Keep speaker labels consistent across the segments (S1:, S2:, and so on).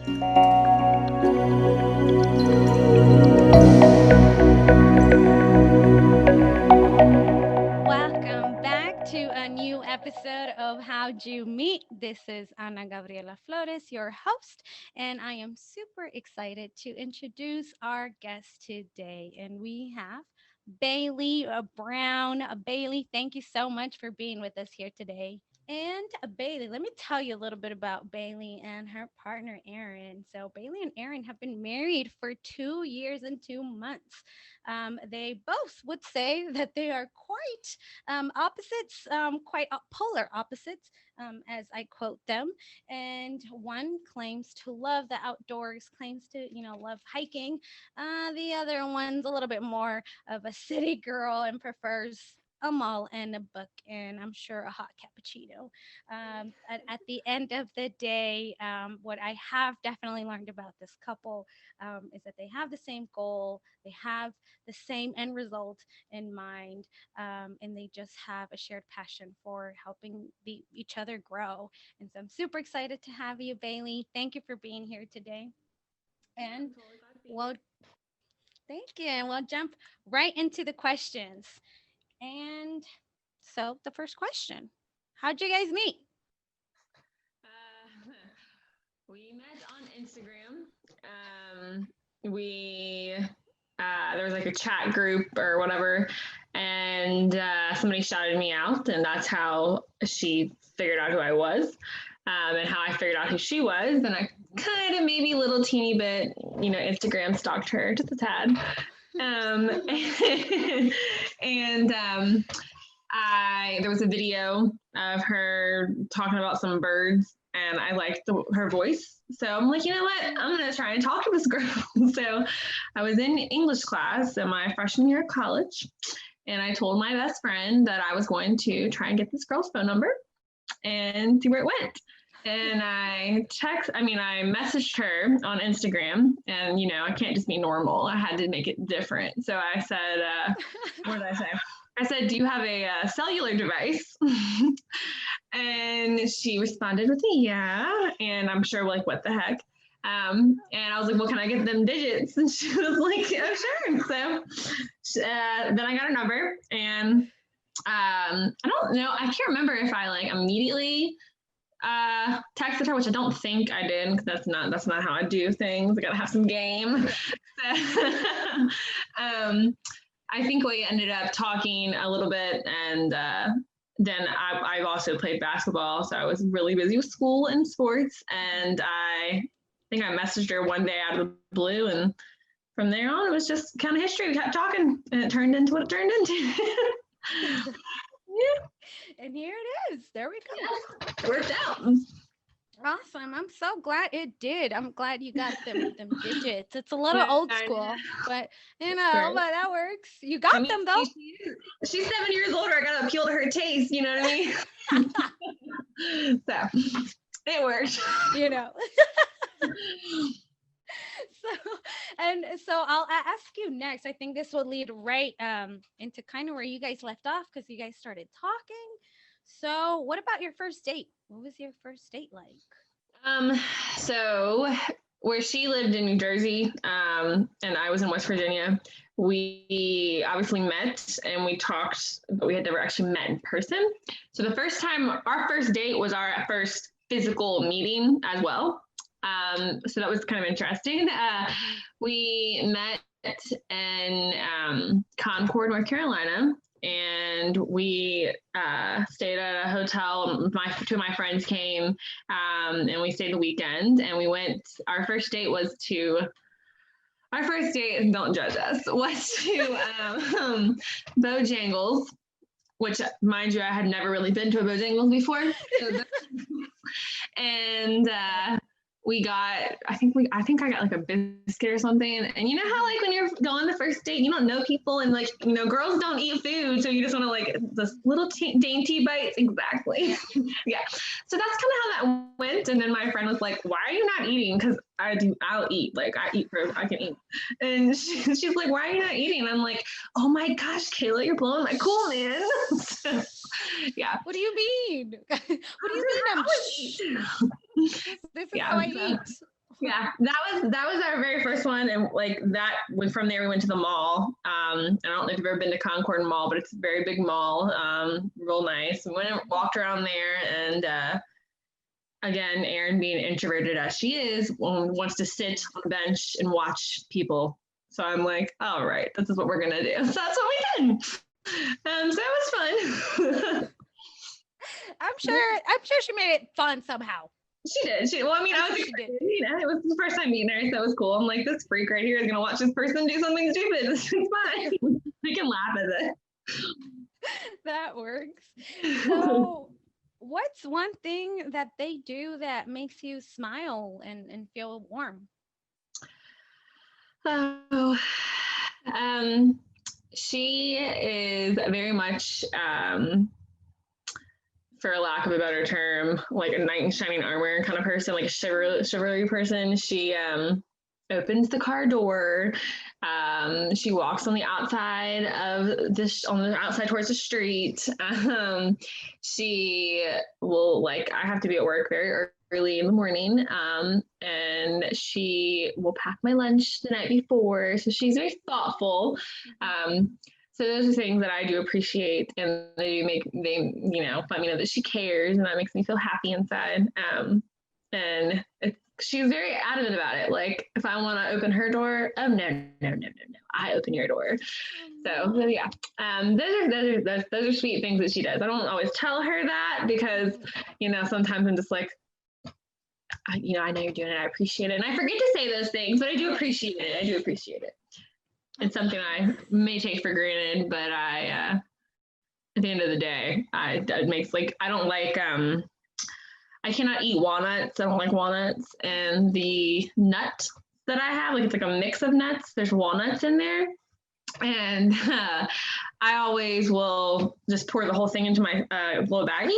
S1: Welcome back to a new episode of How'd You Meet? This is Ana Gabriela Flores, your host, and I am super excited to introduce our guest today. And we have Bailey Brown. Bailey, thank you so much for being with us here today. And Bailey, let me tell you a little bit about Bailey and her partner, Aaron. So, Bailey and Aaron have been married for 2 years and 2 months. They both would say that they are quite opposites, quite polar opposites, as I quote them. And one claims to love the outdoors, claims to, love hiking. The other one's a little bit more of a city girl and prefers a mall and a book, and I'm sure a hot cappuccino. At the end of the day, what I have definitely learned about this couple is that they have the same goal, they have the same end result in mind, and they just have a shared passion for helping each other grow. And so I'm super excited to have you, Bailey. Thank you for being here today.
S2: Yeah,
S1: And
S2: I'm totally glad to be
S1: well,
S2: here.
S1: thank you. And we'll jump right into the questions. And so the first question, how'd you guys meet?
S2: Uh, we met on Instagram. We there was like a chat group or whatever, and somebody shouted me out, and that's how she figured out who I was, and how I figured out who she was. And I kind of maybe a little teeny bit, Instagram stalked her just a tad. Um, and I there was a video of her talking about some birds, and I liked her voice. So I'm like, you know what? I'm gonna try and talk to this girl. So I was in English class in my freshman year of college, and I told my best friend that I was going to try and get this girl's phone number and see where it went. And I messaged her on Instagram, and I can't just be normal. I had to make it different. So I said, what did I say? I said, do you have a cellular device? And she responded with a yeah. And I'm sure, like, what the heck? And I was like, well, can I get them digits? And she was like, oh, sure. So then I got her number, and I don't know. I can't remember if I like immediately texted her, which I don't think I did, because that's not how I do things. I gotta have some game. So, I think we ended up talking a little bit, and then I've also played basketball, so I was really busy with school and sports, and I think I messaged her one day out of the blue, and from there on, it was just kind of history. We kept talking, and it turned into what it turned into. Yeah.
S1: And here it is. There we go.
S2: Yeah, it worked out.
S1: Awesome. I'm so glad it did. I'm glad you got them digits. It's a little
S2: I
S1: old
S2: know.
S1: school, but
S2: Right.
S1: but that works. You
S2: I
S1: got
S2: mean,
S1: them though.
S2: she's 7 years older. I gotta appeal to her taste. You know what I mean? So it worked.
S1: you know. So so I'll ask you next. I think this will lead right into kind of where you guys left off because you guys started talking. So what about your first date? What was your first date like?
S2: Um, so where she lived in New Jersey, and I was in West Virginia, we obviously met and we talked, but we had never actually met in person. So the first time, our first date was our first physical meeting as well. So that was kind of interesting. We met in Concord, North Carolina, and we stayed at a hotel. Two of my friends came, and we stayed the weekend. And we went. Our first date. Don't judge us. Was to Bojangles, which, mind you, I had never really been to a Bojangles before. And we got, I think I got like a biscuit or something. And you know how like when you're going the first date, you don't know people, and like, girls don't eat food, so you just want to like this little dainty bites. Exactly. Yeah. So that's kind of how that went. And then my friend was like, "Why are you not eating?" Because I'll eat. Like I can eat. And she's like, "Why are you not eating?" And I'm like, "Oh my gosh, Kayla, you're blowing my cool, man." So, yeah.
S1: What do you mean? What do you mean?
S2: This is how I eat.
S1: This is
S2: Yeah.
S1: how I eat.
S2: Yeah, that was our very first one, and like that. From there we went to the mall. I don't know if you've ever been to Concord Mall, but it's a very big mall. Real nice. We went and walked around there, and again, Erin, being introverted as she is, wants to sit on the bench and watch people. So I'm like, all right, this is what we're gonna do. So that's what we did. So it was fun.
S1: I'm sure she made it fun somehow.
S2: She did. Well, I mean, I was excited. You know, it was the first time meeting her, so it was cool. I'm like, this freak right here is gonna watch this person do something stupid. This is fine. We can laugh at it.
S1: That works. So, what's one thing that they do that makes you smile and feel warm?
S2: Oh, she is very much, for lack of a better term, like a knight in shining armor kind of person, like a chivalry person. She opens the car door. She walks on the outside on the outside towards the street. She will, like, I have to be at work very early in the morning, and she will pack my lunch the night before. So she's very thoughtful. So those are things that I do appreciate, and they let me know that she cares, and that makes me feel happy inside. And she's very adamant about it. Like, if I want to open her door, oh no, I open your door. So yeah, those are sweet things that she does. I don't always tell her that because sometimes I'm just like, I know you're doing it. I appreciate it, and I forget to say those things, but I do appreciate it. It's something I may take for granted, but at the end of the day, it makes, like, I don't like, I cannot eat walnuts. I don't like walnuts. And the nut that I have, like, it's like a mix of nuts. There's walnuts in there. And I always will just pour the whole thing into my little baggie,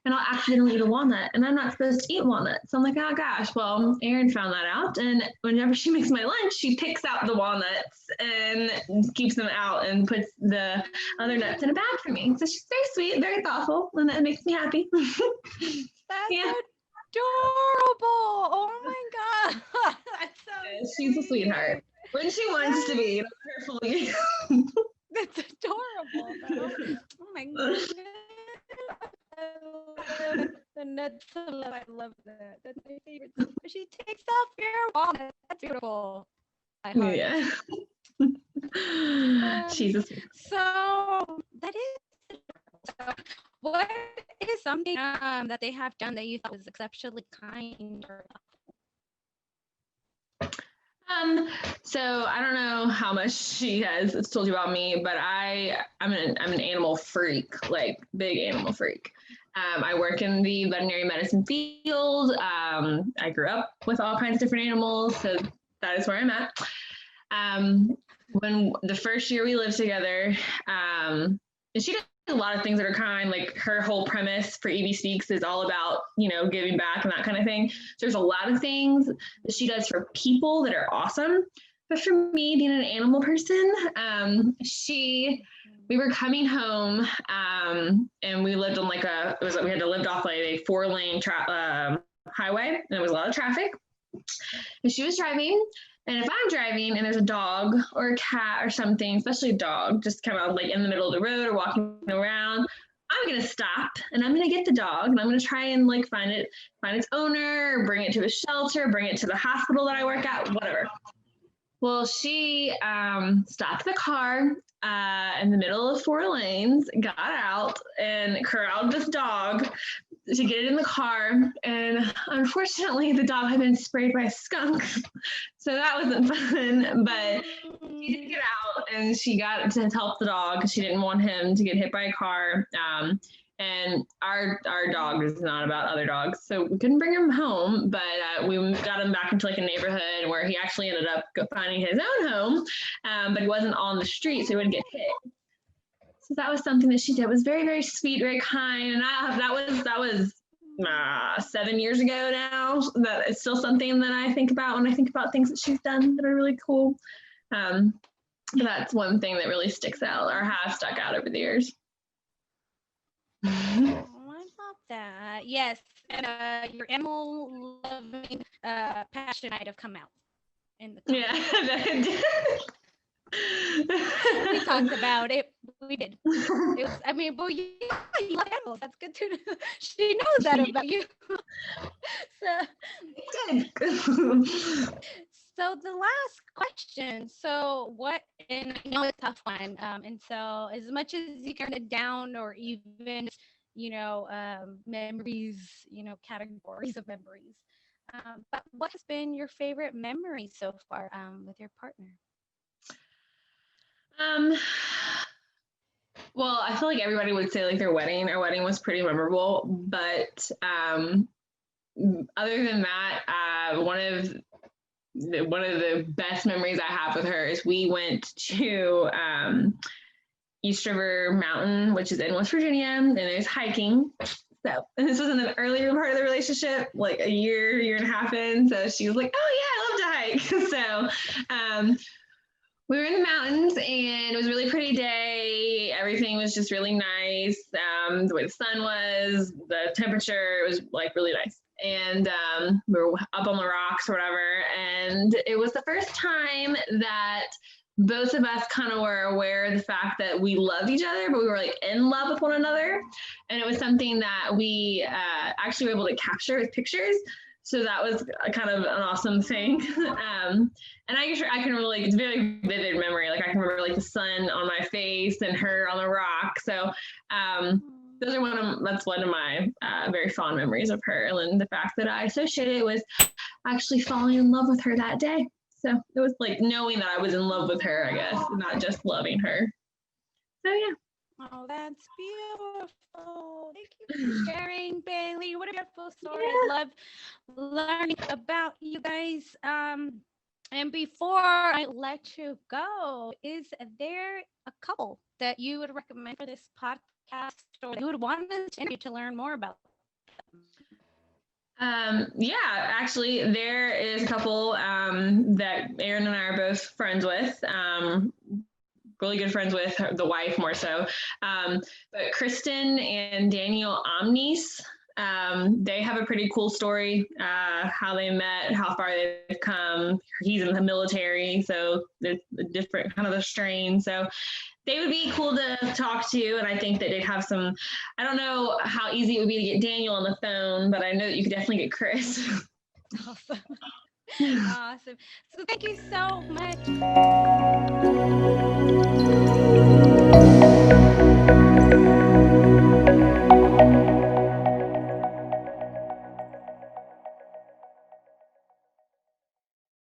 S2: and I'll accidentally eat a walnut, and I'm not supposed to eat walnuts. So I'm like, oh gosh. Well, Erin found that out, and whenever she makes my lunch, she picks out the walnuts and keeps them out and puts the other nuts in a bag for me. So she's very sweet, very thoughtful, and that makes me happy.
S1: That's adorable. Oh my God. That's so
S2: she's a sweetheart. When she wants to be, carefully.
S1: That's adorable, though. Oh my goodness. The nuts. I love that. That's my favorite. She takes off your walnut. That's beautiful.
S2: Yeah. She's a sweetheart.
S1: So that is. So what is something that they have done that you thought was exceptionally kind or
S2: so I don't know how much she has told you about me, but I'm an animal freak, like big animal freak. I work in the veterinary medicine field. I grew up with all kinds of different animals, so that is where I'm at. When the first year we lived together, and she did a lot of things that are kind, like her whole premise for EB Speaks is all about, giving back and that kind of thing. So there's a lot of things that she does for people that are awesome. But for me, being an animal person, we were coming home, and we lived on we had to live off like a 4-lane highway, and there was a lot of traffic. And she was driving. And if I'm driving and there's a dog or a cat or something, especially a dog, just kind of like in the middle of the road or walking around, I'm going to stop and I'm going to get the dog and I'm going to try and find its owner, or bring it to a shelter, bring it to the hospital that I work at, whatever. Well, she stopped the car in the middle of 4 lanes, got out and corralled this dog to get it in the car. And unfortunately, the dog had been sprayed by a skunk. So that wasn't fun, but she did get out and she got to help the dog because she didn't want him to get hit by a car. And our dog is not about other dogs. So we couldn't bring him home, but we got him back into like a neighborhood where he actually ended up finding his own home, but he wasn't on the street, so he wouldn't get hit. So that was something that she did. It was very, very sweet, very kind. And that was 7 years ago now. That is still something that I think about when I think about things that she's done that are really cool. But that's one thing that really sticks out or has stuck out over the years.
S1: Oh, I love that. Yes. And your animal loving pet passion might have come out in the
S2: Yeah.
S1: we talked about it. We did. It was, I mean, but you love animals. That's good to know. She knows that about you. So the last question. So what, and I know it's a tough one. And so as much as you can it down or even, memories, categories of memories. But what has been your favorite memory so far with your partner?
S2: Well, I feel like everybody would say like their wedding. Our wedding was pretty memorable, but other than that, one of the best memories I have with her is we went to East River Mountain, which is in West Virginia, and there's hiking. So, and this was in an earlier part of the relationship, like a year and a half in. So she was like, "Oh yeah, I love to hike." So we were in the mountains, and it was a really pretty day. Everything was just really nice. The way the sun was, the temperature, it was like really nice. And we were up on the rocks or whatever. And it was the first time that both of us kind of were aware of the fact that we loved each other, but we were like in love with one another. And it was something that we actually were able to capture with pictures. So that was kind of an awesome thing. And I can really, it's a very vivid memory. Like I can remember like the sun on my face and her on the rock. So that's one of my very fond memories of her. And the fact that I associated it with actually falling in love with her that day. So it was like knowing that I was in love with her, I guess, not just loving her. So yeah.
S1: Oh, that's beautiful. Thank you for sharing, Bailey. What a beautiful story.
S2: Yeah.
S1: I love learning about you guys. And before I let you go, is there a couple that you would recommend for this podcast or that you would want us to interview to learn more about them?
S2: Yeah, actually, there is a couple that Aaron and I are both friends with. Really good friends with the wife more so. But Kristen and Daniel Omnis, they have a pretty cool story, how they met, how far they've come. He's in the military, so there's a different kind of a strain. So they would be cool to talk to. And I think that they'd have some, I don't know how easy it would be to get Daniel on the phone, but I know that you could definitely get Chris.
S1: Awesome. Awesome. So thank you so much.